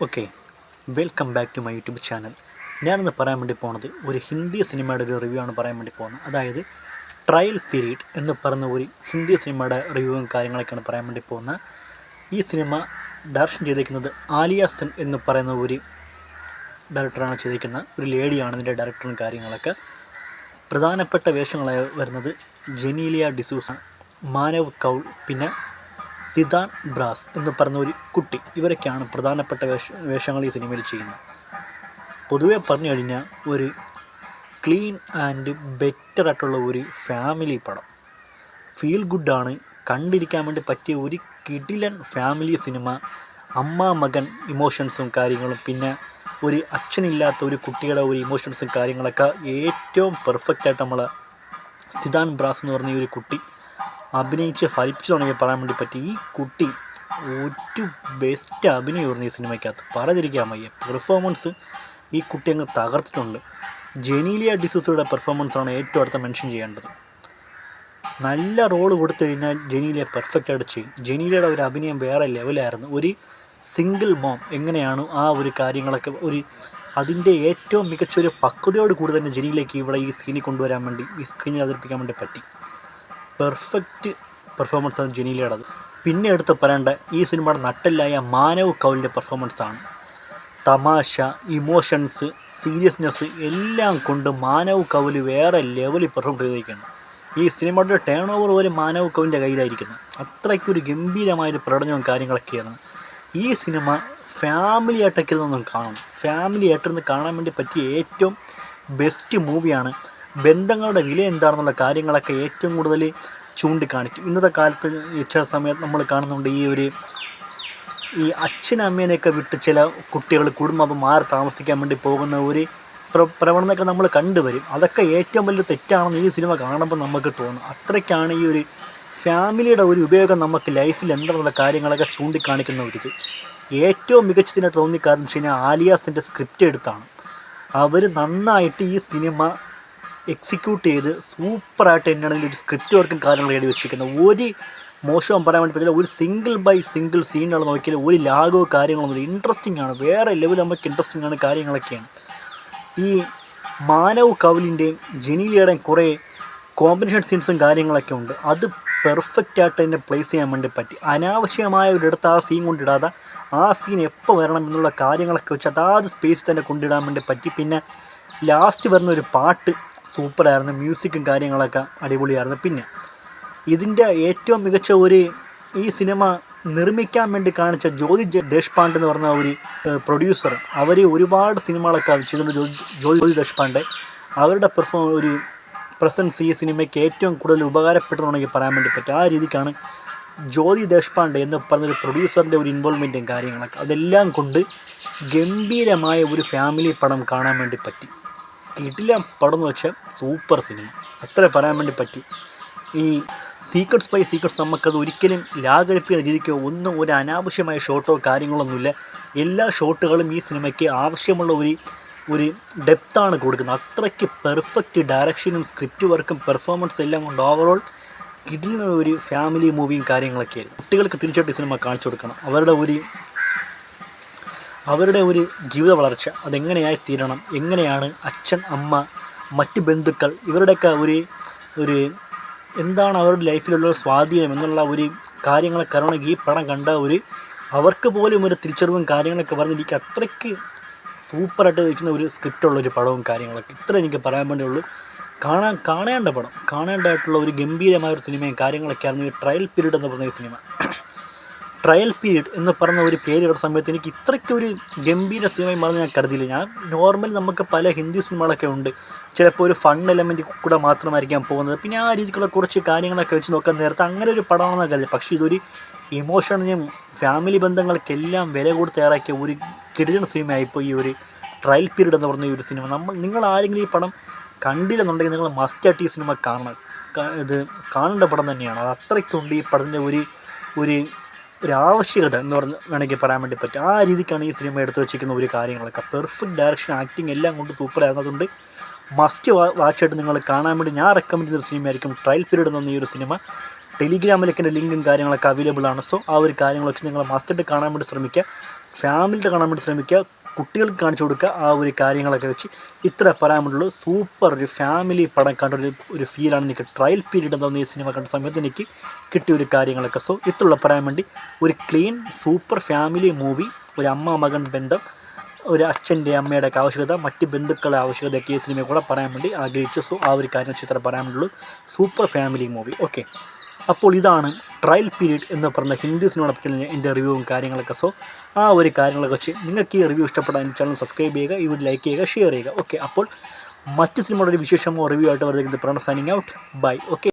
Okay, welcome back to my YouTube channel. ഞാനിന്ന് പറയാൻ വേണ്ടി പോകുന്നത് ഒരു ഹിന്ദി സിനിമയുടെ ഒരു റിവ്യൂ ആണ് പറയാൻ വേണ്ടി പോകുന്നത്. അതായത് ട്രയൽ പീരീഡ് എന്ന് പറയുന്ന ഒരു ഹിന്ദി സിനിമയുടെ റിവ്യൂവും കാര്യങ്ങളൊക്കെയാണ് പറയാൻ വേണ്ടി പോകുന്നത്. ഈ സിനിമ ഡയറക്ഷൻ ചെയ്തിരിക്കുന്നത് ആലിയ സെൻ എന്ന് പറയുന്ന ഒരു ഡയറക്ടറാണ് ചെയ്തിരിക്കുന്നത്. ഒരു ലേഡിയാണ് ഇതിൻ്റെ ഡയറക്ടറും കാര്യങ്ങളൊക്കെ. പ്രധാനപ്പെട്ട വേഷങ്ങളായി വരുന്നത് ജെനീലിയ ഡിസൂസ, മാനവ് കൗൾ, പിന്നെ സിദാൻ ബ്രാസ് എന്ന് പറഞ്ഞ ഒരു കുട്ടി. ഇവരൊക്കെയാണ് പ്രധാനപ്പെട്ട വേഷങ്ങൾ ഈ സിനിമയിൽ ചെയ്യുന്നത്. പൊതുവെ പറഞ്ഞു കഴിഞ്ഞാൽ ഒരു ക്ലീൻ ആൻഡ് ബെറ്റർ ആയിട്ടുള്ള ഒരു ഫാമിലി പടം. ഫീൽ ഗുഡാണ്, കണ്ടിരിക്കാൻ വേണ്ടി പറ്റിയ ഒരു കിടിലൻ ഫാമിലി സിനിമ. അമ്മ മകൻ ഇമോഷൻസും കാര്യങ്ങളും, പിന്നെ ഒരു അച്ഛനില്ലാത്ത ഒരു കുട്ടിയുടെ ഒരു ഇമോഷൻസും കാര്യങ്ങളൊക്കെ ഏറ്റവും പെർഫെക്റ്റായിട്ട് നമ്മൾ സിദാൻ ബ്രാസ് എന്ന് പറഞ്ഞ ഈ ഒരു കുട്ടി അഭിനയിച്ച് ഫലിപ്പിച്ചു തുടങ്ങി പറയാൻ വേണ്ടി പറ്റി. ഈ കുട്ടി ഒരു ബെസ്റ്റ് അഭിനയമായിരുന്നു ഈ സിനിമയ്ക്കകത്ത്, പറയാതിരിക്കാൻ വയ്യ. പെർഫോമൻസ് ഈ കുട്ടി അങ്ങ് തകർത്തിട്ടുണ്ട്. ജെനീലിയ ഡിസൂസയുടെ പെർഫോമൻസാണ് ഏറ്റവും അടുത്ത മെൻഷൻ ചെയ്യേണ്ടത്. നല്ല റോള് കൊടുത്തു കഴിഞ്ഞാൽ ജെനീലിയ പെർഫെക്റ്റായിട്ട് ചെയ്യും. ജെനീലിയയുടെ ഒരു അഭിനയം വേറെ ലെവലായിരുന്നു. ഒരു സിംഗിൾ മോം എങ്ങനെയാണ് ആ ഒരു കാര്യങ്ങളൊക്കെ അതിൻ്റെ ഏറ്റവും മികച്ചൊരു പക്വതയോട് കൂടി തന്നെ ജെനീലിയയ്ക്ക് ഇവിടെ ഈ സ്ക്രീനിൽ കൊണ്ടുവരാൻ വേണ്ടി, ഈ സ്ക്രീനിൽ അവതരിപ്പിക്കാൻ വേണ്ടി പറ്റി. പെർഫെക്റ്റ് പെർഫോമൻസാണ് ജെനീലിയയുടേത്. പിന്നെ എടുത്ത് പറയേണ്ട ഈ സിനിമയുടെ നട്ടെല്ലായ മാനവ് കൗലിൻ്റെ പെർഫോമൻസാണ്. തമാശ, ഇമോഷൻസ്, സീരിയസ്നെസ് എല്ലാം കൊണ്ട് മാനവ് കൗല് വേറെ ലെവലിൽ പെർഫോം ചെയ്തിരിക്കുകയാണ്. ഈ സിനിമയുടെ ടേൺ ഓവർ പോലും മാനവ് കൗലിൻ്റെ കയ്യിലായിരിക്കുന്നത്. അത്രയ്ക്കൊരു ഗംഭീരമായൊരു പ്രകടനവും കാര്യങ്ങളൊക്കെയാണ്. ഈ സിനിമ ഫാമിലി ആയിട്ടൊക്കെ ഇരുന്നൊന്നും കാണണം. ഫാമിലി ആയിട്ടിരുന്ന് കാണാൻ വേണ്ടി പറ്റിയ ഏറ്റവും ബെസ്റ്റ് മൂവിയാണ്. ബന്ധങ്ങളുടെ വില എന്താണെന്നുള്ള കാര്യങ്ങളൊക്കെ ഏറ്റവും കൂടുതൽ ചൂണ്ടിക്കാണിക്കും. ഇന്നത്തെ കാലത്ത് ചില സമയത്ത് നമ്മൾ കാണുന്നുണ്ട് ഈ അച്ഛനമ്മേനെയൊക്കെ വിട്ട് ചില കുട്ടികൾ കുടുംബം മാറി താമസിക്കാൻ വേണ്ടി പോകുന്ന ഒരു പ്രവണതയൊക്കെ നമ്മൾ കണ്ടുവരും. അതൊക്കെ ഏറ്റവും വലിയ തെറ്റാണെന്ന് ഈ സിനിമ കാണുമ്പോൾ നമുക്ക് തോന്നും. അത്രയ്ക്കാണ് ഈ ഒരു ഫാമിലിയുടെ ഒരു ഉപയോഗം നമുക്ക് ലൈഫിൽ എന്താണെന്നുള്ള കാര്യങ്ങളൊക്കെ ചൂണ്ടിക്കാണിക്കുന്ന ഒരിത്. ഏറ്റവും മികച്ചതിനായിട്ട് തോന്നിയ കാരണം വെച്ച് കഴിഞ്ഞാൽ ആലിയാസിൻ്റെ സ്ക്രിപ്റ്റ് എടുത്താണ്. അവർ നന്നായിട്ട് ഈ സിനിമ എക്സിക്യൂട്ട് ചെയ്ത് സൂപ്പറായിട്ട് തന്നെയാണ് ഒരു സ്ക്രിപ്റ്റ് വർക്കും കാര്യങ്ങൾ എഴുതി വെച്ചിരിക്കുന്നത്. ഒരു മോശവും പറയാൻ വേണ്ടി പറ്റില്ല. ഒരു സിംഗിൾ ബൈ സിംഗിൾ സീനുകൾ നോക്കിയാൽ ഒരു ലാഗോ കാര്യങ്ങളൊന്നും. ഇൻട്രസ്റ്റിംഗ് ആണ്, വേറെ ലെവൽ നമുക്ക് ഇൻട്രസ്റ്റിംഗ് ആണ് കാര്യങ്ങളൊക്കെയാണ്. ഈ മാനവ് കൗലിൻ്റെയും ജെനീലിയുടെയും കുറേ കോമ്പിനേഷൻ സീൻസും കാര്യങ്ങളൊക്കെ ഉണ്ട്. അത് പെർഫെക്റ്റായിട്ട് തന്നെ പ്ലേസ് ചെയ്യാൻ വേണ്ടി പറ്റി. അനാവശ്യമായ ഒരിടത്ത് ആ സീൻ കൊണ്ടിടാതെ ആ സീൻ എപ്പോൾ വരണം എന്നുള്ള കാര്യങ്ങളൊക്കെ വെച്ച് അതാത് സ്പേസ് തന്നെ കൊണ്ടിടാൻ വേണ്ടി പറ്റി. പിന്നെ ലാസ്റ്റ് വരുന്ന ഒരു പാട്ട് സൂപ്പറായിരുന്നു. മ്യൂസിക്കും കാര്യങ്ങളൊക്കെ അടിപൊളിയായിരുന്നു. പിന്നെ ഇതിൻ്റെ ഏറ്റവും മികച്ച ഈ സിനിമ നിർമ്മിക്കാൻ വേണ്ടി കാണിച്ച ജ്യോതി ദേശ്പാണ്ഡെ എന്ന് പറഞ്ഞ ഒരു പ്രൊഡ്യൂസർ, അവർ ഒരുപാട് സിനിമകളൊക്കെ ചെയ്തിട്ടുണ്ട്. ജ്യോതി ദേശ്പാണ്ഡെ അവരുടെ ഒരു പ്രസൻസ് ഈ സിനിമയ്ക്ക് ഏറ്റവും കൂടുതൽ ഉപകാരപ്പെട്ടതെന്നുണ്ടെങ്കിൽ പറയാൻ വേണ്ടി പറ്റും. ആ രീതിക്കാണ് ജ്യോതി ദേശ്പാണ്ഡെ എന്ന് പറഞ്ഞൊരു പ്രൊഡ്യൂസറിൻ്റെ ഒരു ഇൻവോൾവ്മെൻറ്റും കാര്യങ്ങളൊക്കെ, അതെല്ലാം കൊണ്ട് ഗംഭീരമായ ഒരു ഫാമിലി പടം കാണാൻ വേണ്ടി പറ്റി. കിടിലൻ പടം എന്ന് വെച്ചാൽ സൂപ്പർ സിനിമ, അത്ര പറയാൻ വേണ്ടി പറ്റി. ഈ സീക്വൻസ് ബൈ സീക്വൻസ് നമുക്കത് ഒരിക്കലും ലാഗടിപ്പിക്കുന്ന രീതിക്കോ ഒരു അനാവശ്യമായ ഷോട്ടോ കാര്യങ്ങളൊന്നുമില്ല. എല്ലാ ഷോട്ടുകളും ഈ സിനിമയ്ക്ക് ആവശ്യമുള്ള ഒരു ഡെപ്താണ് കൊടുക്കുന്നത്. അത്രയ്ക്ക് പെർഫെക്റ്റ് ഡയറക്ഷനും സ്ക്രിപ്റ്റ് വർക്കും പെർഫോമൻസ് എല്ലാം കൊണ്ട് ഓവറോൾ കിടിലൻ ഒരു ഫാമിലി മൂവിയും കാര്യങ്ങളൊക്കെ ആയിരുന്നു. കുട്ടികൾക്ക് തീർച്ചയായിട്ടും സിനിമ കാണിച്ചു കൊടുക്കണം. അവരുടെ ഒരു ജീവിത വളർച്ച അതെങ്ങനെയായി തീരണം, എങ്ങനെയാണ് അച്ഛൻ, അമ്മ, മറ്റ് ബന്ധുക്കൾ, ഇവരുടെയൊക്കെ ഒരു എന്താണ് അവരുടെ ലൈഫിലുള്ള സ്വാധീനം എന്നുള്ള ഒരു കാര്യങ്ങളൊക്കെ അറിയണമെങ്കിൽ ഈ പടം കണ്ട അവർക്ക് പോലും ഒരു തിരിച്ചറിവും കാര്യങ്ങളൊക്കെ പറഞ്ഞിരിക്കുക. അത്രയ്ക്ക് സൂപ്പറായിട്ട് വയ്ക്കുന്ന ഒരു സ്ക്രിപ്റ്റുള്ളൊരു പടവും കാര്യങ്ങളൊക്കെ. ഇത്ര എനിക്ക് പറയാൻ വേണ്ടിയുള്ളൂ. കാണേണ്ട പടം, കാണേണ്ടതായിട്ടുള്ള ഒരു ഗംഭീരമായൊരു സിനിമയും കാര്യങ്ങളൊക്കെ ആയിരുന്നു ഈ ട്രയൽ പീരീഡ് എന്ന് പറഞ്ഞ ഈ സിനിമ. ട്രയൽ പീരീഡ് എന്ന് പറഞ്ഞ ഒരു പേര് കേട്ട സമയത്ത് എനിക്ക് ഇത്രയ്ക്കൊരു ഗംഭീര സിനിമയും പറഞ്ഞ് ഞാൻ കരുതിയില്ല. ഞാൻ നോർമലി നമുക്ക് പല ഹിന്ദി സിനിമകളൊക്കെ ഉണ്ട്, ചിലപ്പോൾ ഒരു ഫൺ എലമെൻറ്റ് കൂടെ മാത്രമായിരിക്കാം പോകുന്നത്. പിന്നെ ആ രീതിക്കുള്ള കുറച്ച് കാര്യങ്ങളൊക്കെ വെച്ച് നോക്കാൻ നേരത്തെ അങ്ങനെ ഒരു പടമാണെന്ന് കരുതി. പക്ഷേ ഇതൊരു ഇമോഷണലും ഫാമിലി ബന്ധങ്ങൾക്കെല്ലാം വില കൊടുത്ത് തയ്യാറാക്കിയ ഒരു കിടിലൻ സിനിമയായിപ്പോൾ ഈ ഒരു ട്രയൽ പീരീഡ് എന്ന് പറഞ്ഞ ഒരു സിനിമ. നിങ്ങൾ ആരെങ്കിലും ഈ പടം കണ്ടില്ലെന്നുണ്ടെങ്കിൽ നിങ്ങൾ മസ്റ്റായിട്ട് ഈ സിനിമ കാണണം. ഇത് കാണേണ്ട പടം തന്നെയാണ്. അത് അത്രയ്ക്കുണ്ട് ഈ പടത്തിൻ്റെ ഒരു ആവശ്യകത എന്ന് വേണമെങ്കിൽ പറയാൻ വേണ്ടി പറ്റും. ആ രീതിക്കാണ് ഈ സിനിമ എടുത്തു വെച്ചിരിക്കുന്ന ഒരു കാര്യങ്ങളൊക്കെ. പെർഫെക്റ്റ് ഡയറക്ഷൻ, ആക്ടിങ് എല്ലാം കൊണ്ട് സൂപ്പറായിരുന്നു. അതുകൊണ്ട് മസ്റ്റ് വാച്ചായിട്ട് നിങ്ങൾ കാണാൻ വേണ്ടി ഞാൻ റെക്കമെൻഡ് ചെയ്യുന്നൊരു സിനിമയായിരിക്കും ട്രയൽ പീരീഡ് എന്ന് പറഞ്ഞ ഈ ഒരു സിനിമ. ടെലിഗ്രാമിലേക്ക് എൻ്റെ ലിങ്കും കാര്യങ്ങളൊക്കെ അവൈലബിൾ ആണ്. സോ ആ ഒരു കാര്യങ്ങൾ വെച്ച് നിങ്ങൾ മസ്റ്റായിട്ട് കാണാൻ വേണ്ടി ശ്രമിക്കുക. ഫാമിലിയുടെ കാണാൻ വേണ്ടി ശ്രമിക്കുക, കുട്ടികൾക്ക് കാണിച്ചു കൊടുക്കുക. ആ ഒരു കാര്യങ്ങളൊക്കെ വെച്ച് ഇത്ര പറയാനുള്ളൂ. സൂപ്പർ ഒരു ഫാമിലി പടം കണ്ടൊരു ഫീലാണ് എനിക്ക് ട്രയൽ പീരീഡ് എന്ന് തോന്നിയ സിനിമ കണ്ട സമയത്ത് എനിക്ക് കിട്ടിയ ഒരു കാര്യങ്ങളൊക്കെ. സോ ഇത്രയുള്ള പറയാൻ വേണ്ടി ഒരു ക്ലീൻ സൂപ്പർ ഫാമിലി മൂവി, ഒരു അമ്മ മകൻ ബന്ധം, ഒരു അച്ഛൻ്റെ അമ്മയുടെ ഒക്കെ ആവശ്യകത, മറ്റ് ബന്ധുക്കളുടെ ആവശ്യകതയൊക്കെ ഈ സിനിമയെ കൂടെ പറയാൻ വേണ്ടി ആഗ്രഹിച്ചു. സോ ആ ഒരു കാര്യം വെച്ച് ഇത്ര പറയാൻ വേണ്ടുള്ളൂ. Super family movie. ഓക്കെ, അപ്പോൾ ഇതാണ് ട്രയൽ പീരീഡ് എന്ന് പറഞ്ഞ ഹിന്ദി സിനിമയുടെ പറ്റി എൻ്റെ റിവ്യൂവും കാര്യങ്ങളൊക്കെ. സോ ആ ഒരു കാര്യങ്ങളൊക്കെ വെച്ച് നിങ്ങൾക്ക് ഈ റിവ്യൂ ഇഷ്ടപ്പെടാൻ ചാനൽ സബ്സ്ക്രൈബ് ചെയ്യുക, ഈ വീഡിയോ ലൈക്ക് ചെയ്യുക, ഷെയർ ചെയ്യുക. ഓക്കെ, അപ്പോൾ മറ്റ് സിനിമയുടെ ഒരു വിശേഷമോ റിവ്യൂ ആയിട്ട് വരുന്നത് Pranav signing out. Bye. Okay.